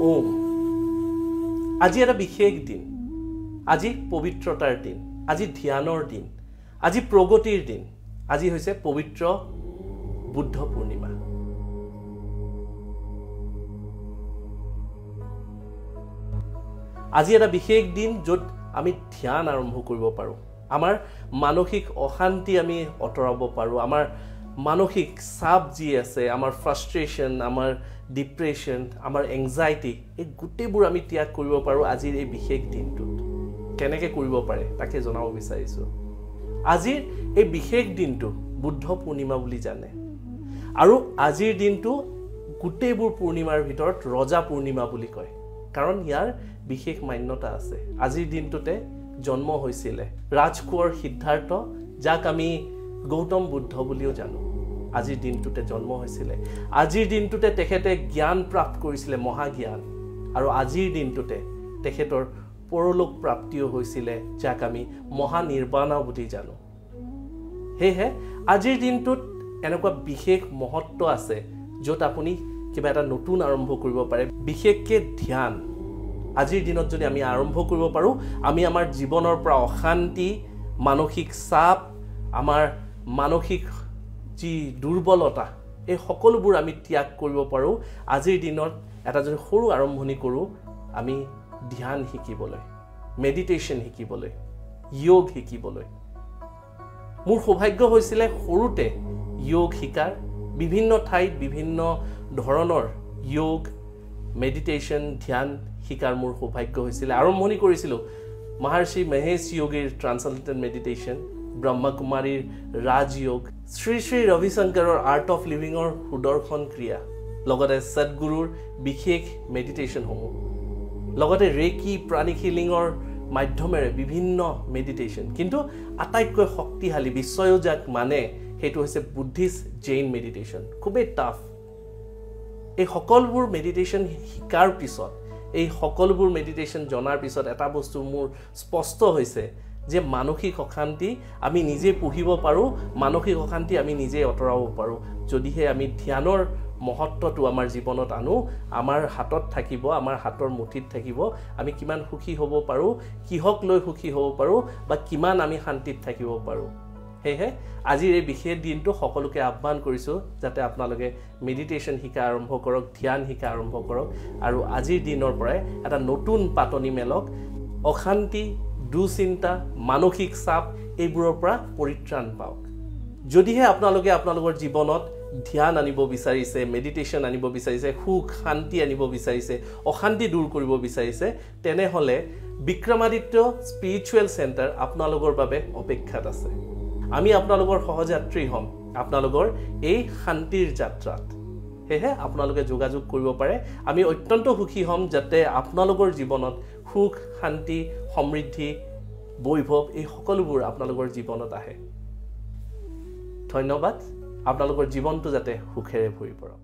ওম আজি এটা বিশেষ দিন আজি পবিত্ৰতাৰ দিন আজি ধ্যানৰ দিন আজি প্ৰগতিৰ দিন আজি হৈছে পবিত্ৰ বুদ্ধ পূৰ্ণিমা আজি এটা বিশেষ দিন য'ত আমি ধ্যান আৰম্ভ কৰিব পাৰোঁ আমাৰ মানসিক অশান্তি আমি অতৰাব পাৰোঁ আমাৰ মানসিক চাপ যি আছে আমাৰ ফ্ৰাষ্ট্ৰেশ্যন আমাৰ ডিপ্ৰেশ্যন আমাৰ এংজাইটি এই গোটেইবোৰ আমি ত্যাগ কৰিব পাৰোঁ আজিৰ এই বিশেষ দিনটোত কেনেকৈ কৰিব পাৰে তাকে জনাব বিচাৰিছোঁ আজিৰ এই বিশেষ দিনটো বুদ্ধ পূৰ্ণিমা বুলি জানে আৰু আজিৰ দিনটো গোটেইবোৰ পূৰ্ণিমাৰ ভিতৰত ৰজা পূৰ্ণিমা বুলি কয় কাৰণ ইয়াৰ বিশেষ মান্যতা আছে আজিৰ দিনটোতে জন্ম হৈছিলে ৰাজকোঁৱৰ সিদ্ধাৰ্থ যাক আমি গৌতম বুদ্ধ বুলিও জানো আজিৰ দিনটোতে জন্ম হৈছিলে আজিৰ দিনটোতে তেখেতে জ্ঞান প্ৰাপ্ত কৰিছিলে মহাজ্ঞান আৰু আজিৰ দিনটোতে তেখেতৰ পৰলোক প্ৰাপ্তিও হৈছিলে যাক আমি মহানিৰ্বাণা বুলি জানো সেয়েহে আজিৰ দিনটোত এনেকুৱা বিশেষ মহত্ব আছে য'ত আপুনি কিবা এটা নতুন আৰম্ভ কৰিব পাৰে বিশেষকৈ ধ্যান আজিৰ দিনত যদি আমি আৰম্ভ কৰিব পাৰোঁ আমি আমাৰ জীৱনৰ পৰা অশান্তি মানসিক চাপ আমাৰ মানসিক যি দুৰ্বলতা এই সকলোবোৰ আমি ত্যাগ কৰিব পাৰোঁ আজিৰ দিনত এটা যদি সৰু আৰম্ভণি কৰোঁ আমি ধ্যান শিকিবলৈ মেডিটেশ্যন শিকিবলৈ যোগ শিকিবলৈ মোৰ সৌভাগ্য হৈছিলে সৰুতে যোগ শিকাৰ বিভিন্ন ঠাইত বিভিন্ন ধৰণৰ যোগ মেডিটেশ্যন ধ্যান শিকাৰ মোৰ সৌভাগ্য হৈছিলে আৰম্ভণি কৰিছিলোঁ মহৰ্ষি মহেশ যোগীৰ ট্ৰান্সলেটেড মেডিটেশ্যন ব্ৰহ্মকুমাৰীৰ ৰাজযোগ শ্ৰী শ্ৰী ৰবিশংকৰৰ আৰ্ট অফ লিভিঙৰ সুদৰ্শন ক্ৰিয়া লগতে সদগুৰুৰ বিশেষ মেডিটেশ্যনসমূহ লগতে ৰেকি প্ৰাণিক হিলিঙৰ মাধ্যমেৰে বিভিন্ন মেডিটেশ্যন কিন্তু আটাইতকৈ শক্তিশালী বিশ্বয়ো যাক মানে সেইটো হৈছে বুদ্ধিষ্ট জৈন মেডিটেশ্যন খুবেই টাফ এই সকলোবোৰ মেডিটেশ্যন শিকাৰ পিছত এই সকলোবোৰ মেডিটেশ্যন জনাৰ পিছত এটা বস্তু মোৰ স্পষ্ট হৈছে যে মানসিক অশান্তি আমি নিজে পুহিব পাৰোঁ মানসিক অশান্তি আমি নিজে অতৰাব পাৰোঁ যদিহে আমি ধ্যানৰ মহত্বটো আমাৰ জীৱনত আনো আমাৰ হাতত থাকিব আমাৰ হাতৰ মুঠিত থাকিব আমি কিমান সুখী হ'ব পাৰোঁ কিহক লৈ সুখী হ'ব পাৰোঁ বা কিমান আমি শান্তিত থাকিব পাৰোঁ সেয়েহে আজিৰ এই বিশেষ দিনটো সকলোকে আহ্বান কৰিছোঁ যাতে আপোনালোকে মেডিটেশ্যন শিকা আৰম্ভ কৰক ধ্যান শিকা আৰম্ভ কৰক আৰু আজিৰ দিনৰ পৰাই এটা নতুন পাতনি মেলক অশান্তি দুচিন্তা মানসিক চাপ এইবোৰৰ পৰা পৰিত্ৰাণ পাওক যদিহে আপোনালোকে আপোনালোকৰ জীৱনত ধ্যান আনিব বিচাৰিছে মেডিটেশ্যন আনিব বিচাৰিছে সুখ শান্তি আনিব বিচাৰিছে অশান্তি দূৰ কৰিব বিচাৰিছে তেনেহ'লে বিক্ৰমাদিত্য স্পিৰিচুৱেল চেণ্টাৰ আপোনালোকৰ বাবে অপেক্ষাত আছে আমি আপোনালোকৰ সহযাত্ৰী হ'ম আপোনালোকৰ এই শান্তিৰ যাত্ৰাত সেয়েহে আপোনালোকে যোগাযোগ কৰিব পাৰে আমি অত্যন্ত সুখী হ'ম যাতে আপোনালোকৰ জীৱনত সুখ শান্তি সমৃদ্ধি বৈভৱ এই সকলোবোৰ আপোনালোকৰ জীৱনত আহে ধন্যবাদ আপোনালোকৰ জীৱনটো যাতে সুখেৰে ভৰি পৰক